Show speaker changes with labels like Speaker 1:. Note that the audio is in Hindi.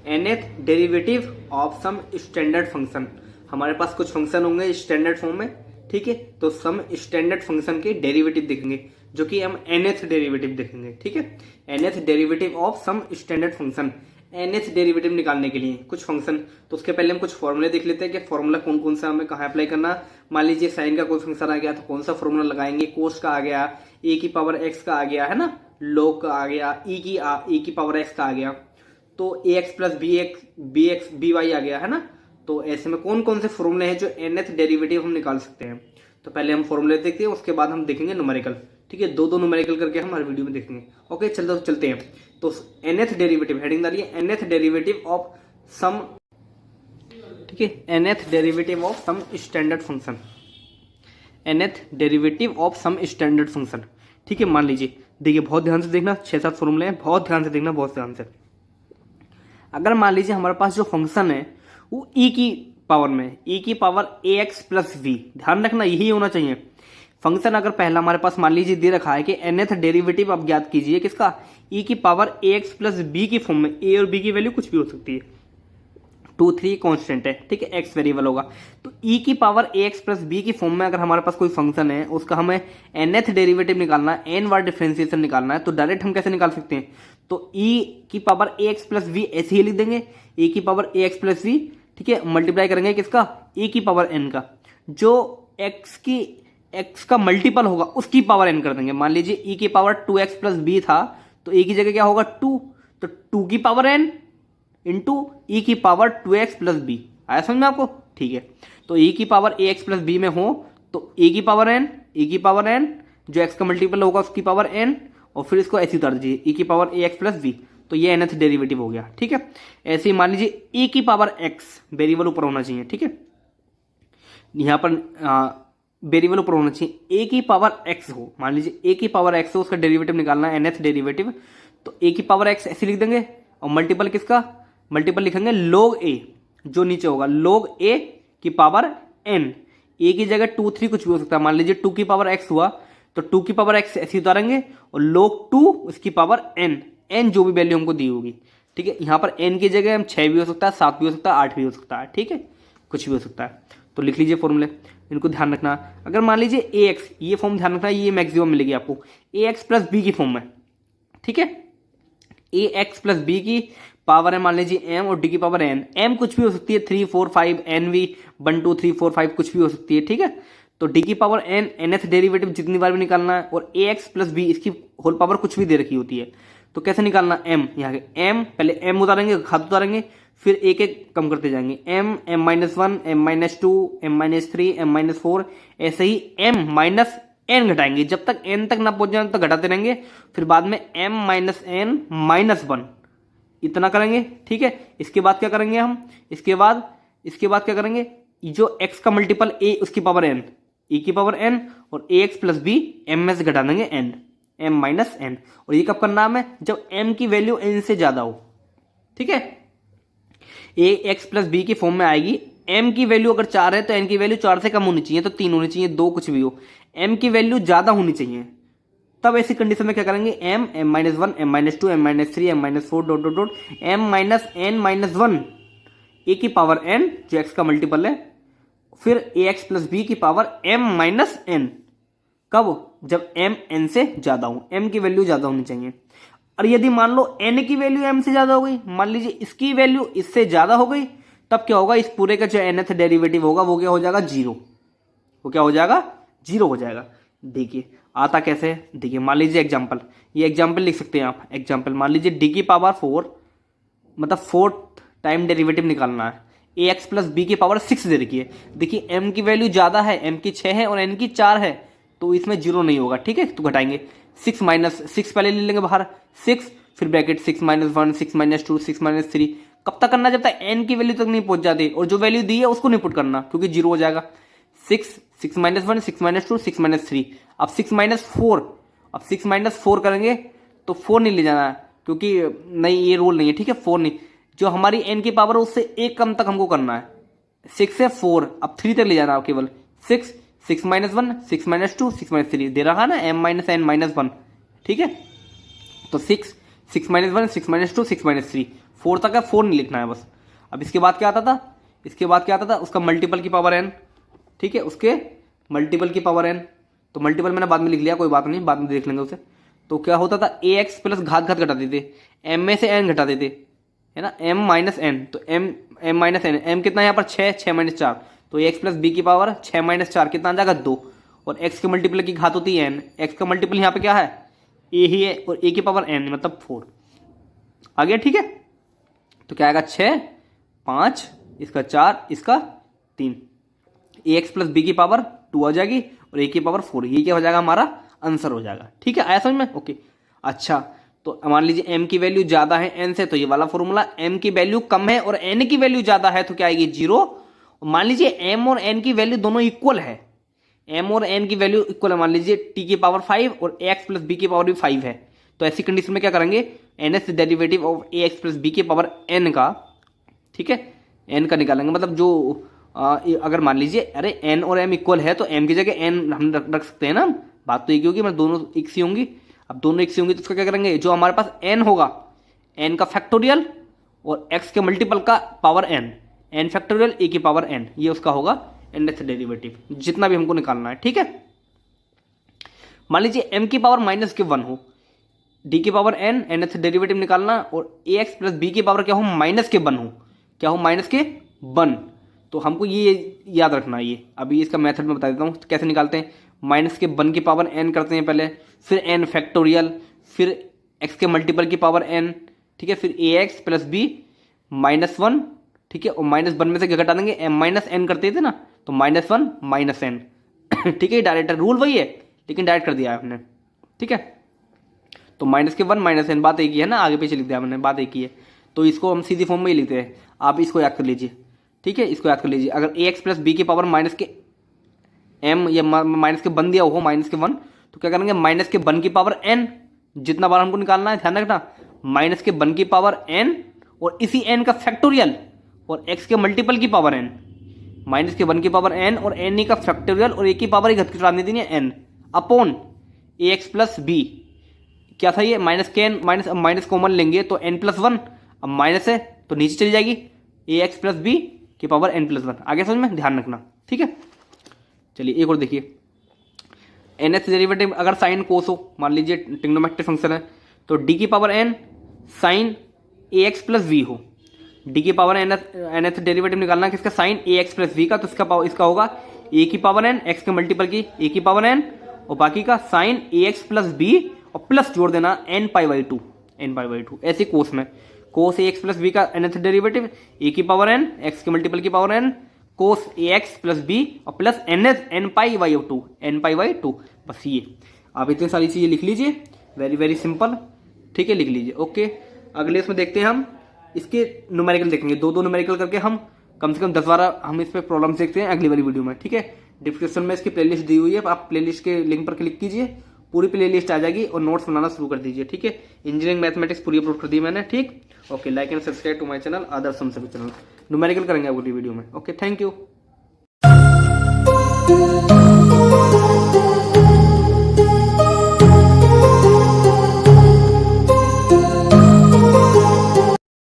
Speaker 1: nth derivative of some standard function. हमारे पास कुछ फंक्शन होंगे स्टैंडर्ड फॉर्म में, ठीक है, तो सम स्टैंडर्ड फंक्शन के डेरिवेटिव देखेंगे जो कि हम nth डेरिवेटिव देखेंगे, ठीक है। nth derivative of some standard function, nth derivative निकालने के लिए कुछ फंक्शन, तो उसके पहले हम कुछ फॉर्मूले देख लेते हैं कि फॉर्मूला कौन कौन सा हमें कहाँ अप्लाई करना। मान लीजिए साइन का कोई फंक्शन आ गया तो कौन सा फॉर्मूला लगाएंगे, कोस का आ गया, ए की पावर एक्स का आ गया है ना, log का आ गया, e की पावर एक्स का आ गया, तो a x plus b x b y आ गया है ना। तो ऐसे में कौन कौन से फॉर्मूले हैं जो nth डेरिवेटिव हम निकाल सकते हैं। तो पहले हम फॉर्मूले देखते हैं, उसके बाद हम देखेंगे न्यूमेरिकल, ठीक है, दो न्यूमेरिकल करके हम हर वीडियो में देखेंगे। ओके चलते हैं। तो nth डेरिवेटिव, हेडिंग डालिए nth डेरिवेटिव ऑफ सम, ठीक है, nth derivative of some standard function, nth derivative of some standard function, ठीक है। मान लीजिए, देखिए बहुत ध्यान से देखना, 6-7 फॉर्मूले हैं, बहुत ध्यान से देखना, बहुत ध्यान से। अगर मान लीजिए हमारे पास जो फंक्शन है वो e की पावर में, e की पावर ax प्लस v, ध्यान रखना यही होना चाहिए फंक्शन। अगर पहला हमारे पास मान लीजिए दे रखा है कि nth डेरिवेटिव आप ज्ञात कीजिए किसका, e की पावर ax प्लस b की फॉर्म में, a और b की वैल्यू कुछ भी हो सकती है, 2 3 कांस्टेंट है, ठीक है, x वेरिएबल होगा। तो e की पावर ax प्लस b की फॉर्म में अगर हमारे पास कोई फंक्शन है, उसका हमें nth डेरिवेटिव निकालना है, n बार डिफरेंशिएशन निकालना है, तो डायरेक्ट हम कैसे निकाल सकते हैं, तो e की पावर ax प्लस v ऐसे ही लिख देंगे, e की पावर ax प्लस v, ठीक है, मल्टीप्लाई करेंगे किसका, e की पावर n का, जो x का मल्टीपल होगा उसकी पावर n कर देंगे। मान लीजिए e की पावर 2x प्लस b था, तो a की जगह क्या होगा 2, तो 2 की पावर n इंटू e की पावर 2x प्लस b, आया समझ में आपको, ठीक है। तो e की पावर ax प्लस b में हो तो e की पावर n जो x का मल्टीपल होगा उसकी पावर n, और फिर इसको ऐसे उतार दीजिए e की पावर ax प्लस b, तो ये nth डेरिवेटिव हो गया, ठीक है। ऐसे ही मान लीजिए e की पावर x, वेरिएबल ऊपर होना चाहिए, ठीक है, यहाँ पर वेरिएबल ऊपर होना चाहिए, a की पावर x हो, मान लीजिए a की पावर x हो, उसका डेरिवेटिव निकालना है nth डेरिवेटिव, तो a की पावर x ऐसे लिख देंगे, और मल्टीपल किसका, मल्टीपल लिखेंगे log a, जो नीचे होगा log a की पावर n, a की जगह 2 3 कुछ भी हो सकता है, मान लीजिए 2 की पावर x हुआ तो 2 की पावर x ऐसे उतारेंगे, और log 2 उसकी पावर n जो भी वैल्यू हमको दी होगी, ठीक है। यहाँ पर n की जगह हम 6 भी हो सकता है, 7 भी हो सकता है, 8 भी हो सकता है, ठीक है, कुछ भी हो सकता है। तो लिख लीजिए फॉर्मूले, इनको ध्यान रखना। अगर मान लीजिए ax, ये फॉर्म ध्यान रखना, ये मैक्सिमम मिलेगी आपको, ax प्लस b की फॉर्म में, ठीक है, ax प्लस b की पावर है मान लीजिए m, और d की पावर n, m कुछ भी हो सकती है, 3 4 5 nv 1 2 3 4 5 कुछ भी हो सकती है, ठीक है। तो d की पावर n, nth डेरिवेटिव जितनी बार भी निकालना है, और ax प्लस b इसकी होल पावर कुछ भी दे रखी होती है, तो कैसे निकालना, m, यहाँ के m, पहले m उतारेंगे, घात उतारेंगे, फिर एक एक कम करते जाएंगे, m -1 m -2 m -3 m -4, ऐसे ही m n घटाएंगे, जब तक n तक ना पहुंच जाए तक घटाते रहेंगे, फिर बाद में m n -1 इतना करेंगे, ठीक है। इसके बाद क्या करेंगे हम, इसके बाद क्या करेंगे, जो x का मल्टीपल a उसकी पावर n, e की पावर n, और ax प्लस b m में से घटा देंगे n, m -n, और ये कब करना है, जब m की वैल्यू n से ज्यादा हो, ठीक है। ax प्लस b की फॉर्म में आएगी, m की वैल्यू अगर 4 है तो n की वैल्यू 4 से कम होनी चाहिए, तो 3 होनी चाहिए, 2 कुछ भी हो, m की वैल्यू ज्यादा होनी चाहिए, तब ऐसी कंडीशन में क्या करेंगे, m -1 m -2 m -3 m -4 dot dot dot m n -1 a की पावर n जो x का मल्टीपल है, फिर ax प्लस b की पावर m n, कब, जब m n से ज्यादा हो, m की वैल्यू ज्यादा होनी चाहिए। और यदि मान लो n की वैल्यू m से ज्यादा हो गई, मान लीजिए इसकी वैल्यू इससे ज्यादा हो गई, तब क्या होगा, इस पूरे का जो nth डेरिवेटिव होगा वो क्या हो जाएगा, 0, वो क्या हो जाएगा, 0 हो जाएगा। देखिए आता कैसे है, देखिए मान लीजिए एग्जांपल, ये एग्जांपल लिख सकते हैं आप, एग्जांपल मान लीजिए d की पावर 4, मतलब 4th टाइम डेरिवेटिव निकालना है, ax प्लस b की पावर 6 दे रखी है। देखिए m की वैल्यू ज्यादा है, m की 6 है और n की 4 है, तो इसमें 0 नहीं होगा, ठीक है। तो घटाएंगे, 6 -6 पहले ले लेंगे बाहर, 6 फिर ब्रैकेट 6 -1 6 -2 6 -3, कब तक करना, जब तक n की वैल्यू तक नहीं पहुंच जाती, और जो वैल्यू दी है उसको नहीं पुट करना, क्योंकि 0 हो जाएगा। 6 6 -1 6 -2 6 -3, अब 6 -4, अब 6 -4 करेंगे तो 4 नहीं ले जाना, क्योंकि नहीं, ये रूल नहीं है, ठीक है, 4 नहीं, जो हमारी n की पावर उससे एक कम तक हमको करना है, 6 से 4, अब 3 तक ले जाना केवल, 6 6 -1 6 -2 6 -3 दे रहा है ना, m -n -1, ठीक है। तो 6 6 -1 6 -2 6 -3, 4 तक है, 4 नहीं लिखना है बस। अब इसके बाद क्या आता था, इसके बाद क्या आता था, उसका मल्टीपल की पावर n, ठीक है, उसके मल्टीपल की पावर n। तो मल्टीपल मैंने बाद में लिख लिया, कोई बात नहीं, बाद में देख लेंगे उसे। तो क्या होता था, ए एक्स प्लस घात घात घटाते थे, m में से n घटाते थे, है ना, m माइनस n। तो m माइनस n, m कितना है यहाँ पर 6 माइनस 4, तो एक्स प्लस बी की पावर 6 माइनस 4 कितना आ जाएगा 2। और x के मल्टीपल की घात होती है n, x का मल्टीपल यहाँ पे क्या है a ही है, और a की पावर n मतलब 4 आ गया, ठीक है। तो क्या आएगा 6 5 इसका 4 इसका 3, ए एक्स प्लस बी की पावर 2 आ जाएगी और a की पावर 4, ये क्या हो जाएगा हमारा आंसर हो जाएगा, ठीक है। आया समझ में, ओके। अच्छा तो मान लीजिए m की वैल्यू ज्यादा है n से, तो ये वाला फॉर्मूला, m की वैल्यू कम है और n की वैल्यू ज्यादा है तो क्या आएगी 0। मान लीजिए m और n की वैल्यू दोनों इक्वल है, m और n की वैल्यू इक्वल है, मान लीजिए t की पावर 5 और x प्लस b की पावर भी 5 है, तो ऐसी कंडीशन में क्या करेंगे, nth derivative of ax plus b की पावर n का, ठीक है, n का निकालेंगे। मतलब जो अगर मान लीजिए अरे n और m इक्वल है तो m की जगह n हम रख सकते हैं ना, बात तो एक ही होगी, मतलब दोनों एक सी होंगी। अब दोनों एक सी होंगी तो उसका क्या करेंगे, जो हमारे पास n होगा n का फैक्टोरियल और x के मल्टीपल का पावर n फैक्टोरियल a की पावर n, ये उसका होगा nth डेरिवेटिव, जितना भी हमको निकालना है, ठीक है। मान लीजिए m की पावर माइनस के 1 हो, d की पावर n nth डेरिवेटिव निकालना, और ax प्लस b की पावर क्या हो माइनस के 1 हो, क्या हो माइनस के 1। तो हमको ये याद रखना है, ये अभी इसका मेथड में बता देता हूँ कैसे निकालते हैं। माइनस के 1 की पावर n करते हैं पहले, फिर n फैक्टोरियल, फिर x के मल्टीपल की पावर n, ठीक है, फिर ax प्लस b माइनस 1, ठीक है, और माइनस 1 में से क्या घटा देंगे, m माइनस n करते थे ना, तो माइनस 1 माइनस n, ठीक है, डायरेक्ट रूल वही है लेकिन डायरेक्ट कर दिया है हमने, ठीक है। तो माइनस के 1 माइनस n, बात एक ही है ना, आगे पीछे लिख दिया हमने, बात एक ही है। तो इसको हम सीधी फॉर्म में ही लिखते हैं, आप इसको याद कर लीजिए, ठीक है, इसको याद कर लीजिए। अगर ax प्लस b की पावर माइनस के m या माइनस के 1 दिया हो, माइनस के 1, तो क्या करेंगे माइनस के 1 की पावर n, जितना बार हमको निकालना है ध्यान रखना, माइनस के 1 की पावर n और इसी n का फैक्टोरियल और x के मल्टीपल की पावर n, माइनस के 1 की पावर n और n का फैक्टोरियल और a की पावर ही घटाने देनी है n upon ax plus b। क्या था ये, माइनस के n, माइनस कॉमन लेंगे तो n प्लस 1, अब माइनस है तो नीचे चली जाएगी ax प्लस b की पावर n प्लस 1। आगे समझ में, ध्यान रखना, ठीक है। चलिए एक और देखिए, nth डेरिवेटिव अगर साइन कोस हो, मान लीजिए ट्रिग्नोमेट्रिक फंक्शन है, तो d की power n sine ax plus v हो, d की पावर nth डेरिवेटिव निकालना किसका, साइन ax प्लस v का, तो इसका होगा a की पावर n, x के मल्टीपल की a की पावर n, और बाकी का साइन ax प्लस b और प्लस जोड़ देना n पाई बाई 2, ऐसे कोस में कोस ax प्लस b का nth डेरिवेटिव a की पावर n, x के मल्टीपल की पावर n, कोस ax प्लस b और प्लस n पाई बाई 2, बस ये आप इतनी सारी चीजें लिख लीजिए, वेरी वेरी सिंपल, ठीक है, लिख लीजिए, ओके। अगले इसमें देखते हैं हम इसके न्यूमेरिकल देखेंगे, दो न्यूमेरिकल करके हम कम से कम 10-12 हम इस पे प्रॉब्लम्स देखते हैं अगली वाली वीडियो में, ठीक है। डिस्क्रिप्शन में इसकी प्लेलिस्ट दी हुई है, आप प्लेलिस्ट के लिंक पर क्लिक कीजिए, पूरी प्लेलिस्ट आ जाएगी और नोट्स बनाना शुरू कर दीजिए, ठीक है। इंजीनियरिंग मैथमेटिक्स पूरी अपलोड कर दी मैंने, ठीक, okay. Like and subscribe to my channel Adarsh सभी चैनल, न्यूमेरिकल करेंगे अगली वीडियो में, ओके, थैंक यू।